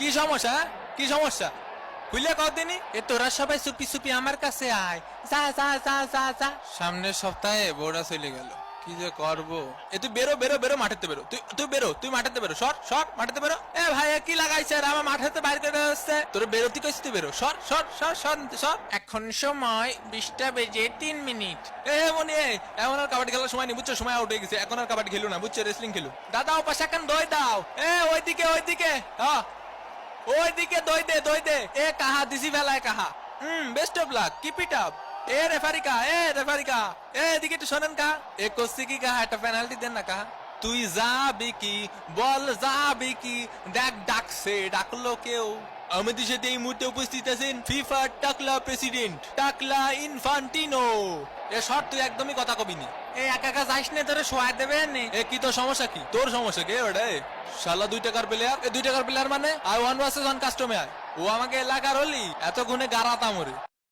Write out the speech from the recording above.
কি সমস্যা? কি সমস্যা খুলে কদিনই? এ তোরা সবাই চুপি চুপি আমার কাছে আয়। যা যা যা যা যা। সামনের সপ্তাহে বোর্ডা চলে গেল, কি যে করবো। এ তুই বেরো বেরো বেরো, মাঠেতে বেরো। তুই বেরো, তুই মাঠেতে বেরো। সর সর, মাঠেতে বেরো। এ ভাই কি লাগাইছে আর আমার মাঠেতে বাইরে করে হচ্ছে। তোর বেরোতে কইছি, তুই বেরো। সর সর সর সর সর। এখন সময় 20:03। এ মনি, এখন আর কাবাডি খেলার সময় নেই বুঝছো, সময় আউট হয়ে গেছে। এখন আর কাবাডি খেলো না বুঝছো, রেসলিং খেলো। দাদা ও পাশে এখন দই দাও। এ ওইদিকে ওইদিকে, হ্যাঁ ওইদিকে দই দে দই দে। এ কাহা দিছি বেলায় কাহা। Best of luck, keep it up. এ রেফারিকা, এ রেফারিকা, এ এদিকে একটু শোনেন কাহা। এ কোসি কি কাহা, একটা পেনাল্টি দেন না কাহা। তুই যাবি কি বল, যাবি কি? দেখ ডাকছে, ডাকলো কেউ। আমাদের সাথে এই মুহূর্তে উপস্থিত আছেন ফিফা টাকলা প্রেসিডেন্ট টাকলা ইনফান্টিনো। এ শর্ট, তুই একদমই কথা কবি নি। এই একা একা যাইস নে, তোরে শোয়া দেবে নে। এ কি তোর সমস্যা? কি তোর সমস্যা? কে ওটা? শালা 2 টাকার প্লেয়ার। এ 2 টাকার প্লেয়ার মানে? আর 1 vs 1 কাস্টমার। ও আমাকে এলাকার হলি এত গুণে গারাতাম ওরে।